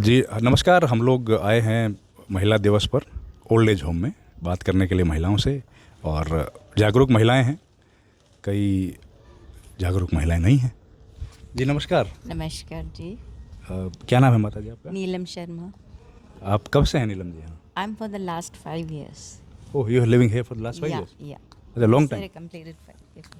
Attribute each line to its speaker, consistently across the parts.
Speaker 1: जी नमस्कार। हम लोग आए हैं महिला दिवस पर ओल्ड एज होम में बात करने के लिए महिलाओं से। और जागरूक महिलाएं हैं, कई जागरूक महिलाएं नहीं हैं। जी नमस्कार।
Speaker 2: नमस्कार जी।
Speaker 1: क्या नाम है माता जी आपका?
Speaker 2: नीलम शर्मा।
Speaker 1: आप कब से हैं नीलम जी यहाँ?
Speaker 2: I am for the last 5 years.
Speaker 1: Oh, you are living here for the last 5
Speaker 2: Yeah,
Speaker 1: years?
Speaker 2: yeah.
Speaker 1: अच्छा, long
Speaker 2: Sir,
Speaker 1: time.
Speaker 2: I completed 5 years.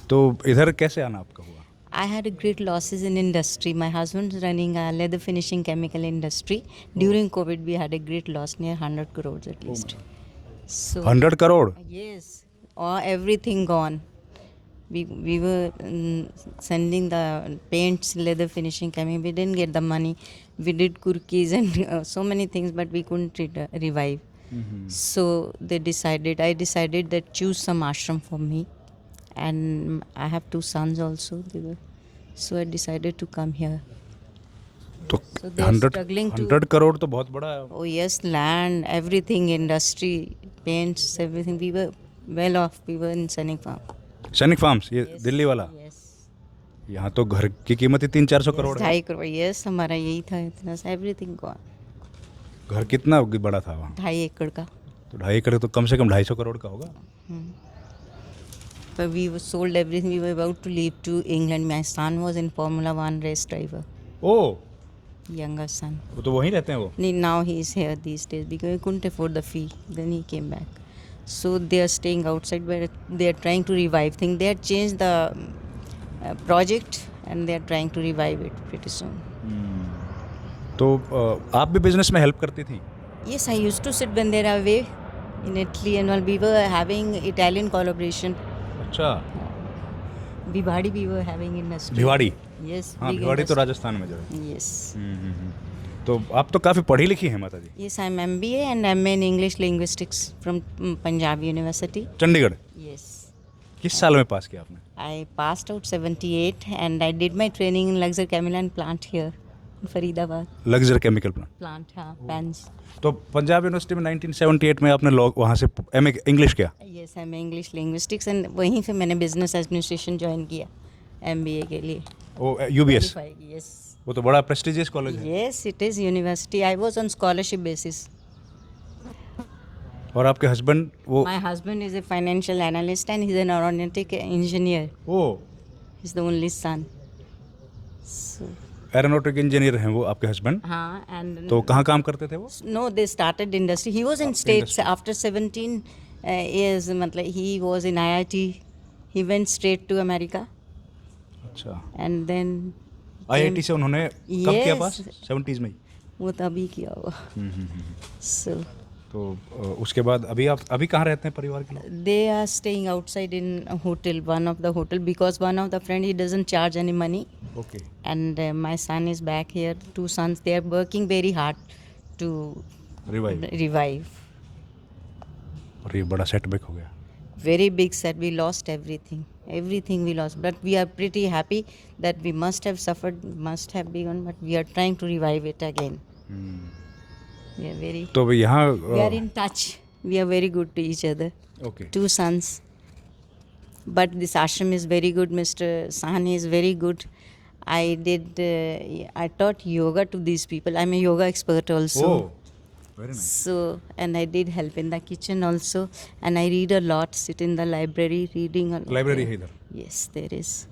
Speaker 1: तो इधर कैसे आना आपका हुआ?
Speaker 2: I had a great losses in industry. My husband's running a leather finishing chemical industry. During COVID, we had a great loss near 100 crores at least. So
Speaker 1: 100 crore?
Speaker 2: yes, everything gone. We were sending the paints, leather finishing chemical. We didn't get the money. We did kurkis and so many things, but we couldn't revive. So I decided that choose some ashram for me, and I have 2 sons also. So I decided to come here.
Speaker 1: तो
Speaker 2: So they are
Speaker 1: 100
Speaker 2: struggling to.
Speaker 1: 100 crore तो बहुत बड़ा है।
Speaker 2: Oh yes, land, everything, industry, paints, everything. We were well off. We were in Sainik Farm.
Speaker 1: सैनिक farms, ये
Speaker 2: Yes,
Speaker 1: Delhi वाला।
Speaker 2: Yes.
Speaker 1: यहाँ तो घर की कीमत ही 300-400 करोड़ है।
Speaker 2: 2.5 करोड़. यस, हमारा यही था इतना सा. Everything gone.
Speaker 1: घर कितना बड़ा था वहाँ?
Speaker 2: 2.5 एकड़ का.
Speaker 1: तो 2.5 एकड़ तो कम से कम 250 करोड़ का होगा।
Speaker 2: But we were sold everything. We were about to leave to England. My son was in Formula One race driver.
Speaker 1: Oh,
Speaker 2: Younger son.
Speaker 1: वो तो वहीं रहते हैं वो।
Speaker 2: Now he is here these days because he couldn't afford the fee. Then he came back. So they are staying outside, but they are trying to revive things. They had changed the project and they are trying to revive it pretty soon.
Speaker 1: तो आप भी business में help करती थी?
Speaker 2: Yes, I used to sit when they are away in Italy and all. We were having Italian collaboration.
Speaker 1: अच्छा,
Speaker 2: Bhiwadi we were having industry.
Speaker 1: Bhiwadi.
Speaker 2: Yes.
Speaker 1: हाँ,
Speaker 2: big
Speaker 1: Bhiwadi तो
Speaker 2: industry.
Speaker 1: Rajasthan में जो है।
Speaker 2: Yes.
Speaker 1: तो आप तो काफ़ी पढ़ी लिखी हैं माता जी।
Speaker 2: Yes, I'm MBA and MA in English Linguistics from Punjab University.
Speaker 1: Chandigarh.
Speaker 2: Yes.
Speaker 1: किस साल में पास किया आपने?
Speaker 2: I passed out 78 and I did my training in Luxor Chemical Plant here in Faridabad.
Speaker 1: लग्जर केमिकल प्लांट।
Speaker 2: Plant, हाँ, pens.
Speaker 1: तो Punjab university में 1978 में आपने लॉ वहाँ से एमए इंग्लिश किया?
Speaker 2: Yes, I'm English Linguistics and वहीं से मैंने Business Administration ज्वाइन किया MBA के लिए.
Speaker 1: ओ यूबीएस,
Speaker 2: Qualified, yes.
Speaker 1: वो तो बड़ा प्रेस्टिजियस कॉलेज है।
Speaker 2: Yes, it is university. I was on scholarship basis.
Speaker 1: और आपके हस्बैंड वो?
Speaker 2: My husband is a financial analyst and he's an aeronautic engineer.
Speaker 1: Oh,
Speaker 2: He's the only son. So,
Speaker 1: aeronautic engineer हैं वो आपके husband.
Speaker 2: हाँ, and
Speaker 1: तो कहाँ काम करते थे वो?
Speaker 2: no, they started industry. He was in States after 17 years. मतलब he was in IIT. He went straight to America
Speaker 1: अच्छा,
Speaker 2: and then
Speaker 1: आईआईटी से उन्होंने कब किया
Speaker 2: Yes.
Speaker 1: पास? 70s में ही।
Speaker 2: वो तभी किया हुआ. So
Speaker 1: तो उसके बाद अभी कहाँ रहते हैं परिवार के लोग?
Speaker 2: they are staying outside in a hotel, one of the hotel, because one of the friend he doesn't charge any money.
Speaker 1: Okay.
Speaker 2: And my son is back here. 2 sons. They are working very hard to
Speaker 1: revive.
Speaker 2: revive.
Speaker 1: और ये बड़ा setback हो गया।
Speaker 2: Very big set. We lost everything. Everything we lost. But we are pretty happy that we must have suffered, must have begun, but we are trying to revive it again. We are very.
Speaker 1: तो यहाँ
Speaker 2: We are in touch. We are very good to each other.
Speaker 1: Okay.
Speaker 2: 2 sons. But this ashram is very good. Mr. Sahani is very good. I taught yoga to these people. I'm a yoga expert also.
Speaker 1: Oh, very nice.
Speaker 2: So, and I did help in the kitchen also. And I read a lot, sit in the library reading a lot.
Speaker 1: Library है इधर?
Speaker 2: Yes, there is.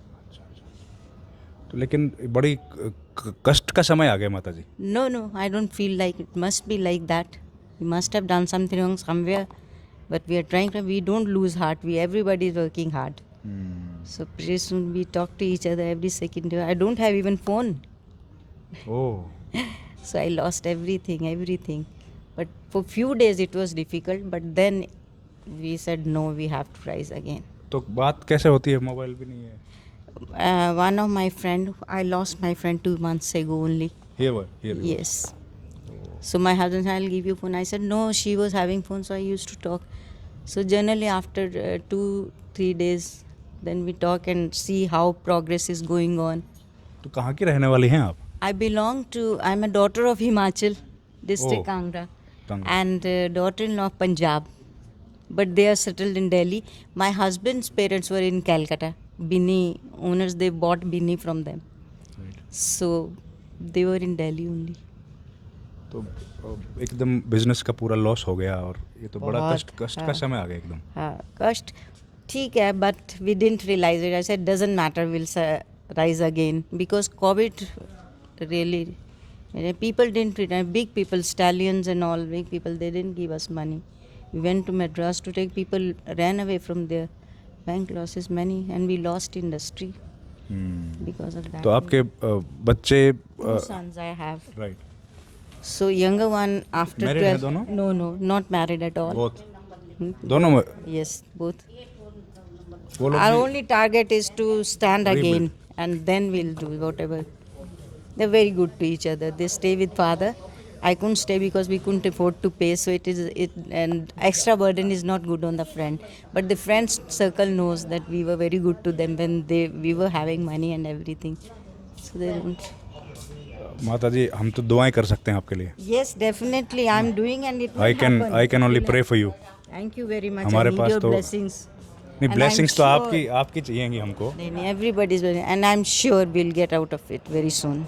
Speaker 1: तो लेकिन बड़ी कष्ट का समय आ गया माता जी।
Speaker 2: No, I don't feel like it must be like that. We must have done something wrong somewhere. But we are trying to, we don't lose heart. Everybody is working hard. So pretty soon we talk to each other every second. I don't have even phone.
Speaker 1: Oh,
Speaker 2: So I lost everything. But for few days it was difficult. But then we said no, we have to rise again.
Speaker 1: तो बात कैसे होती है? Mobile भी नहीं है।
Speaker 2: One of my friend, I lost my friend 2 months ago only.
Speaker 1: Here.
Speaker 2: Yes. So my husband said, I'll give you phone. I said no, she was having phone, so I used to talk. So generally after 2-3 days, then we talk and see how progress is going on.
Speaker 1: तो कहाँ की रहने वाली हैं आप?
Speaker 2: I'm a daughter of Himachal, district
Speaker 1: Oh.
Speaker 2: Kangra,
Speaker 1: Kangra.
Speaker 2: and daughter-in-law of Punjab. But they are settled in Delhi. My husband's parents were in Calcutta. Binni owners, they bought Binni from them.
Speaker 1: Right.
Speaker 2: So they were in Delhi only.
Speaker 1: तो एकदम business का पूरा loss हो गया और ये तो बड़ा
Speaker 2: बहुत,
Speaker 1: कष्ट का
Speaker 2: हाँ।
Speaker 1: समय आ गया एकदम.
Speaker 2: हाँ, कष्ट ठीक है, but we didn't realise it. I said doesn't matter, will rise again, because COVID really, people didn't return. Big people, stallions and all big people, they didn't give us money. We went to Madras to take, people ran away from there. Bank losses many, and we lost industry because of that.
Speaker 1: तो आपके बच्चे
Speaker 2: Two sons I have.
Speaker 1: Right
Speaker 2: So younger one after
Speaker 1: Married हैं
Speaker 2: 12.
Speaker 1: दोनों?
Speaker 2: No, not married at all.
Speaker 1: बहुत दोनों में
Speaker 2: Yes, both.
Speaker 1: वो लोग
Speaker 2: Our
Speaker 1: भी-
Speaker 2: only target is to stand
Speaker 1: Rebuild.
Speaker 2: again, and then we'll do whatever. They're very good to each other. They stay with father. I couldn't stay because we couldn't afford to pay, so and extra burden is not good on the friend. But the friends circle knows that we were very good to them when we were having money and everything. So they don't.
Speaker 1: माता जी हम तो दुआएं कर सकते हैं आपके लिए.
Speaker 2: Yes, definitely. I'm doing, and it will
Speaker 1: I can
Speaker 2: happen.
Speaker 1: only pray for you.
Speaker 2: Thank you very much.
Speaker 1: हमारे
Speaker 2: I need
Speaker 1: पास
Speaker 2: your
Speaker 1: तो-
Speaker 2: blessings.
Speaker 1: नहीं
Speaker 2: And
Speaker 1: ब्लेसिंग्स
Speaker 2: I'm
Speaker 1: तो
Speaker 2: sure-
Speaker 1: आपकी चाहिएंगी हमको.
Speaker 2: नहीं, everybody's very, and I'm sure we'll get out of it very soon.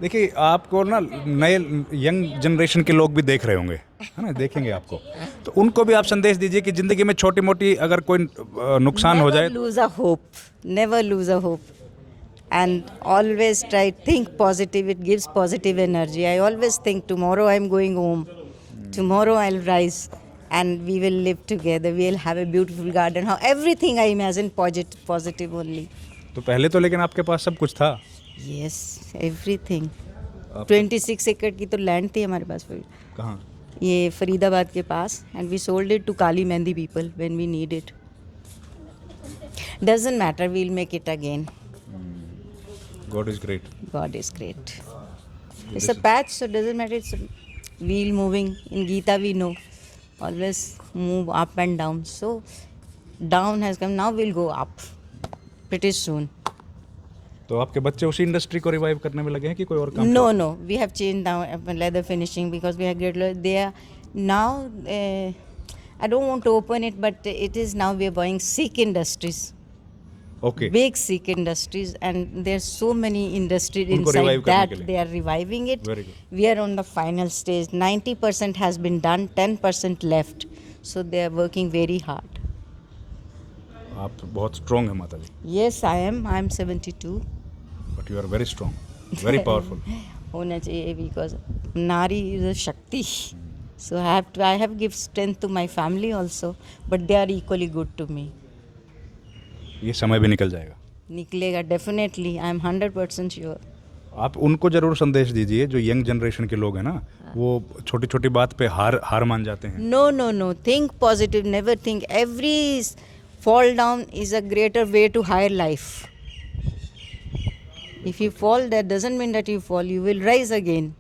Speaker 1: देखिए आपको ना नए यंग जनरेशन के लोग भी देख रहे होंगे है ना, देखेंगे आपको, तो उनको भी आप संदेश दीजिए कि ज़िंदगी में छोटी मोटी अगर कोई नुकसान हो जाए.
Speaker 2: Never lose a hope. Never lose a hope. And always try, think positive. It gives positive energy. I always think tomorrow I'm going home. Tomorrow I'll rise and we will live together. We'll have a beautiful garden. How everything I imagine positive only.
Speaker 1: तो पहले तो लेकिन आपके पास सब कुछ था.
Speaker 2: Yes, everything. 26 एकड़ की तो लैंड थी हमारे पास.
Speaker 1: कहाँ?
Speaker 2: ये फरीदाबाद के पास, and we sold it to Kali Mehndi people when we need it. Doesn't matter, we'll make it again.
Speaker 1: God is great.
Speaker 2: God is great. It's a patch, so doesn't matter. It's a wheel moving. In Gita we know, always move up and down. So down has come. Now we'll go up pretty soon.
Speaker 1: तो आपके बच्चे उसी industry को revive करने में लगे हैं कि कोई और काम?
Speaker 2: No. We have changed now leather finishing because we have great. They are now. I don't want to open it, but it is now we are buying Sikh Industries.
Speaker 1: Okay.
Speaker 2: Big Sikh Industries, and there's so many industries
Speaker 1: उनको
Speaker 2: inside
Speaker 1: revive करने
Speaker 2: that
Speaker 1: के लिए.
Speaker 2: they are reviving it.
Speaker 1: Very good.
Speaker 2: We are on the final stage. 90% has been done, 10% left. So they are working very hard.
Speaker 1: आप बहुत strong हैं माता जी.
Speaker 2: Yes, I am. I am 72.
Speaker 1: But you are very strong, very powerful.
Speaker 2: होना चाहिए because Nari is a Shakti. So I have give strength to my family also, but they are equally good to me.
Speaker 1: ये समय भी निकल जाएगा.
Speaker 2: निकलेगा definitely. I am 100% sure.
Speaker 1: आप उनको जरूर संदेश दीजिए जो यंग जनरेशन के लोग हैं ना, वो छोटी छोटी बात पे हार मान जाते हैं.
Speaker 2: No. Think positive. Never think. Every fall down is a greater way to higher life. If you fall, that doesn't mean that you fall. You will rise again.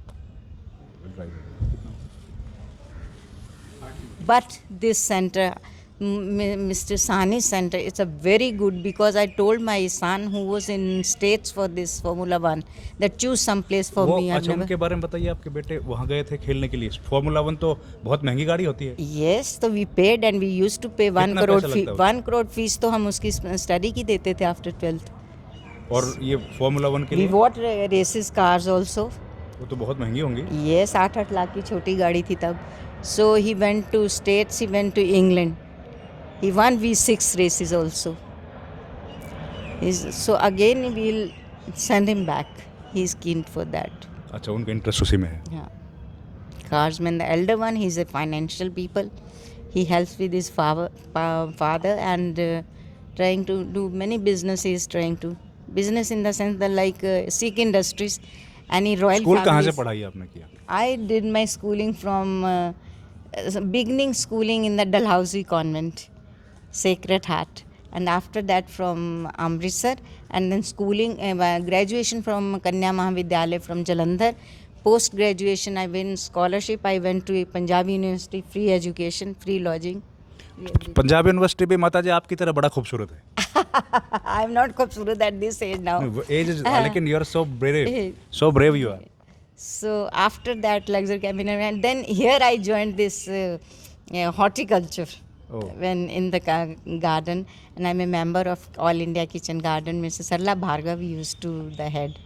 Speaker 2: But this center, Mr. Sani's center, it's a very good, because I told my son who was in States for this Formula 1 that choose some place for
Speaker 1: वो
Speaker 2: me. I've
Speaker 1: अच्छा
Speaker 2: never-
Speaker 1: उनके बारे में बताइए. आपके बेटे वहाँ गए थे खेलने के लिए. फार्मूला 1 तो बहुत महंगी गाड़ी होती है.
Speaker 2: Yes, so we paid, and we used to pay 1
Speaker 1: कितना
Speaker 2: crore
Speaker 1: पैसा
Speaker 2: fee.
Speaker 1: लगता है
Speaker 2: 1 crore fees तो हम उसकी स्टडी की देते थे after 12th.
Speaker 1: और ये फार्मूला 1 के
Speaker 2: We
Speaker 1: लिए
Speaker 2: bought races cars also.
Speaker 1: वो तो बहुत महंगी होंगी.
Speaker 2: Yes, 8 लाख की छोटी गाड़ी थी तब. So he went to States, he went to England. He won V6 races also. So again we'll send him back. He's keen for that.
Speaker 1: अच्छा उनका इंटरेस्ट उसी में है.
Speaker 2: Yeah. Carsman, the elder one, he's a financial people. He helps with his father and trying to do many businesses, business in the sense that like Sikh Industries, any royal
Speaker 1: school कहाँ से
Speaker 2: families.
Speaker 1: पढ़ाई आपने किया?
Speaker 2: I did my schooling from beginning schooling in the Dalhousie Convent, Sacred Heart, and after that from Amritsar, and then schooling, graduation from Kanya Mahavidyalaya from Jalandhar. Post graduation, I went scholarship. I went to Punjab University, free education, free lodging.
Speaker 1: Punjab university भी माता जी आपकी तरह बड़ा खूबसूरत है.
Speaker 2: I'm not खूबसूरत at this age now.
Speaker 1: Age लेकिन you are so brave you are.
Speaker 2: So after that luxury cabin, and then here I joined this horticulture.
Speaker 1: Oh.
Speaker 2: When in the garden, and I'm a member of All India Kitchen Garden. Mrs. Sarla Bhargav used to the head.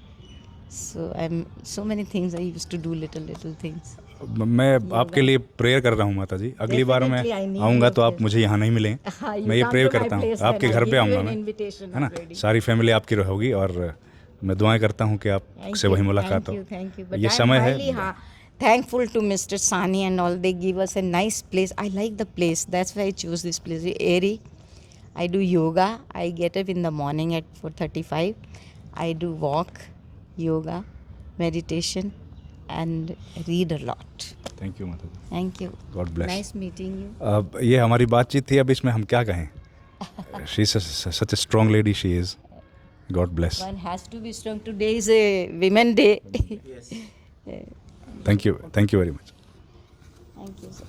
Speaker 2: So I'm so many things I used to do little things.
Speaker 1: मैं आपके लिए prayer कर रहा हूँ माता जी, अगली बार मैं
Speaker 2: Definitely, I need
Speaker 1: आऊँगा
Speaker 2: your
Speaker 1: तो आप
Speaker 2: prayer.
Speaker 1: मुझे यहाँ नहीं मिलें,
Speaker 2: You
Speaker 1: मैं ये
Speaker 2: come
Speaker 1: प्रेयर
Speaker 2: to my
Speaker 1: करता हूँ,
Speaker 2: place
Speaker 1: आपके
Speaker 2: then
Speaker 1: घर
Speaker 2: I'll
Speaker 1: पे
Speaker 2: give you
Speaker 1: आऊँगा
Speaker 2: an
Speaker 1: मैं,
Speaker 2: invitation
Speaker 1: है ना,
Speaker 2: already.
Speaker 1: सारी फैमिली आपकी रहेगी और मैं दुआएं करता हूँ कि आपसे वही मुलाकात हो।
Speaker 2: Thank you. But
Speaker 1: ये
Speaker 2: I'm
Speaker 1: समय
Speaker 2: highly
Speaker 1: है,
Speaker 2: thankful to Mr. Sani and all. They give us a nice place. I like the place. That's why I chose this place. Airy. I do yoga. I get up in the morning at 4:35. I do walk, yoga, meditation, and read a lot.
Speaker 1: Thank you माता जी,
Speaker 2: Thank you.
Speaker 1: God bless.
Speaker 2: Nice meeting you.
Speaker 1: अब ये हमारी बातचीत थी, अब इसमें हम क्या कहें, she is such a strong lady she is, God bless.
Speaker 2: One has to be strong. Today is a Women Day.
Speaker 1: Thank you very much.
Speaker 2: Thank you, sir.